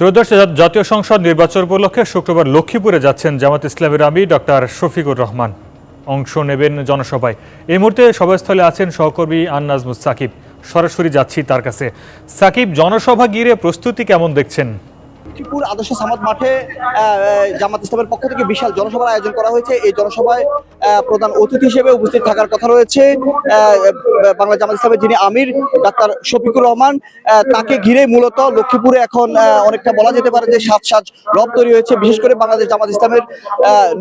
ত্রয়োদশ জাতীয় সংসদ নির্বাচন উপলক্ষে শুক্রবার লক্ষ্মীপুরে যাচ্ছেন জামাত ইসলামের আমির ডক্টর শফিকুর রহমান। অংশ নেবেন জনসভায়। এই মুহূর্তে সভাস্থলে আছেন সহকর্মী আন্নাজমুস সাকিব। সরাসরি যাচ্ছি তার কাছে। সাকিব, জনসভা ঘিরে প্রস্তুতি কেমন দেখছেন? লক্ষ্মীপুর আদর্শ সামাদ মাঠে জামাত ইসলামের পক্ষ থেকে বিশাল জনসভার আয়োজন করা হয়েছে। এই জনসভায় প্রধান অতিথি হিসেবে উপস্থিত থাকার কথা রয়েছে বাংলা জামাত ইসলামের যিনি আমির ডাক্তার শফিকুর রহমান। তাকে ঘিরে মূলত লক্ষ্মীপুরে এখন অনেকটা বলা যেতে পারে যে সাজ রব তৈরি হয়েছে। বিশেষ করে বাংলাদেশ জামাত ইসলামের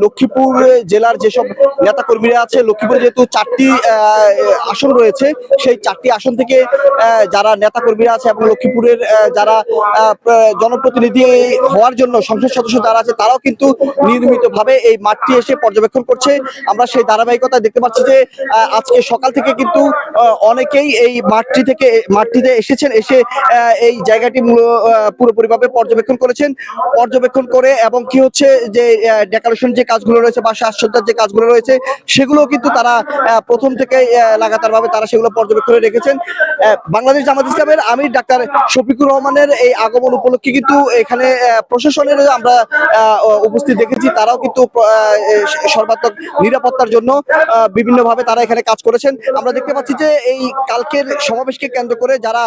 লক্ষ্মীপুর জেলার যেসব নেতা কর্মীরা আছে, লক্ষ্মীপুরে যেহেতু 4টি আসন রয়েছে, সেই 4টি আসন থেকে যারা নেতা কর্মীরা আছে এবং লক্ষ্মীপুরের যারা জনপ্রতিনিধি হওয়ার জন্য সংসদ সদস্য যারা আছে, তারাও কিন্তু নিয়মিতভাবে এই মাঠটি এসে পর্যবেক্ষণ করছে। আমরা সেই ধারাবাহিকতা দেখতে পাচ্ছি যে আজকে সকাল থেকে কিন্তু অনেকেই এই মাঠটিতে এসেছেন, এসে এই জায়গাটি পুরোপুরিভাবে পর্যবেক্ষণ করেছেন। পর্যবেক্ষণ করে এবং কি হচ্ছে যে ডেকোরেশন যে কাজগুলো রয়েছে বা সাজসজ্জার যে কাজগুলো রয়েছে, সেগুলো কিন্তু তারা প্রথম থেকে লাগাতারভাবে তারা সেগুলো পর্যবেক্ষণে রেখেছেন। বাংলাদেশ জামাত ইসলামের আমির ডাক্তার শফিকুর রহমানের এই আগমন উপলক্ষে কিন্তু এখানে প্রশাসনের আমরা উপস্থিত দেখেছি। তারাও কিন্তু সর্বাত্মক নিরাপত্তার জন্য বিভিন্নভাবে তারা এখানে কাজ করেছেন। আমরা দেখতে পাচ্ছি যে এই কালকের সমাবেশকে কেন্দ্র করে যারা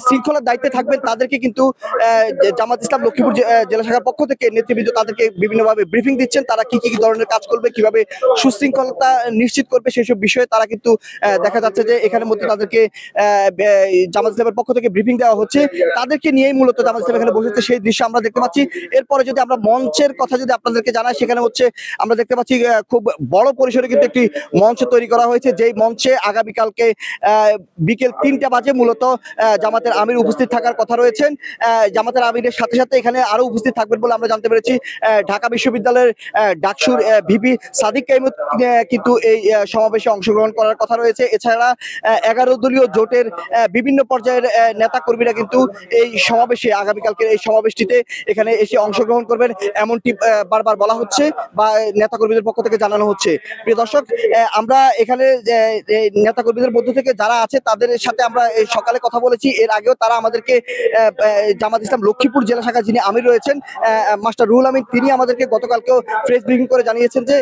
শৃঙ্খলার দায়িত্বে থাকবেন, তাদেরকে কিন্তু জামাত ইসলাম লক্ষ্মীপুর জেলা শাখার পক্ষ থেকে নেতৃবৃন্দ তাদেরকে বিভিন্নভাবে ব্রিফিং দিচ্ছেন। তারা কি কি ধরনের কাজ করবে, কিভাবে সুশৃঙ্খলতা নিশ্চিত করবে, সেসব বিষয়ে তারা কিন্তু দেখা যাচ্ছে যে এখানের মধ্যে তাদেরকে জামাত ইসলামের পক্ষ থেকে ব্রিফিং দেওয়া হচ্ছে। তাদেরকে নিয়েই মূলত জামাত ইসলাম এখানে বসেছে, সেই দৃশ্য আমরা দেখতে পাচ্ছি। এরপরে যদি আমরা মঞ্চের কথা যদি আপনাদেরকে জানাই, সেখানে হচ্ছে আমরা দেখতে পাচ্ছি খুব বড় পরিসরে কিন্তু একটি মঞ্চ তৈরি করা হয়েছে, যেই মঞ্চে আগামীকালকে বিকেল 3টা বাজে মূলত জামাতের আমির উপস্থিত থাকার কথা রয়েছেন। জামাতের আমিরের সাথে সাথে এখানে আরো উপস্থিত থাকবেন বলে আমরা জানতে পেরেছি। ঢাকা বিশ্ববিদ্যালয়ের ডাকসুর ভিপি সাদিক কাইমুত কিন্তু এই সমাবেশে অংশগ্রহণ করার কথা রয়েছে। এছাড়া 11 দলীয় জোটের বিভিন্ন পর্যায়ের নেতা কর্মীরা কিন্তু এই সমাবেশে আগামীকালকে এই সমাবেশটিতে এখানে এসে অংশগ্রহণ করবেন, এমনটি বারবার বলা হচ্ছে বা নেতা কর্মীদের পক্ষ থেকে জানানো হচ্ছে। প্রিয় দর্শক, আমরা এখানে নেতা কর্মীদের মধ্য থেকে যারা আছে তাদের সাথে আমরা সকালে কথা বলেছি। এর আগেও তারা আমাদেরকে জামাত ইসলাম লক্ষ্মীপুর জেলা শাখা যিনি আমির রয়েছেন মাস্টার রুহুল আমিন, তিনি আমাদেরকে গতকালকেও প্রেস ব্রিফিং করে জানিয়েছেন যে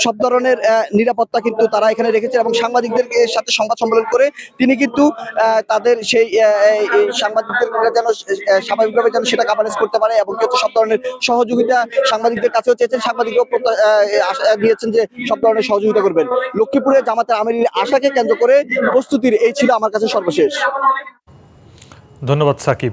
সব ধরনের নিরাপত্তা কিন্তু তারা এখানে রেখেছেন এবং সাংবাদিকদের সাথে সংবাদ সম্মেলন করে তিনি কিন্তু তাদের সেই সাংবাদিকদের যেন স্বাভাবিকভাবে যেন সেটা কাভারেজ করতে পারে এবং সব ধরনের সহযোগিতা সাংবাদিকদের কাছেও চেয়েছেন। সাংবাদিকরাও আশা দিয়েছেন যে সব ধরনের সহযোগিতা করবেন। লক্ষ্মীপুরে জামাতের আমিরের আশাকে কেন্দ্র করে প্রস্তুতির এই ছিল আমার কাছে সর্বশেষ। ধন্যবাদ সাকিব।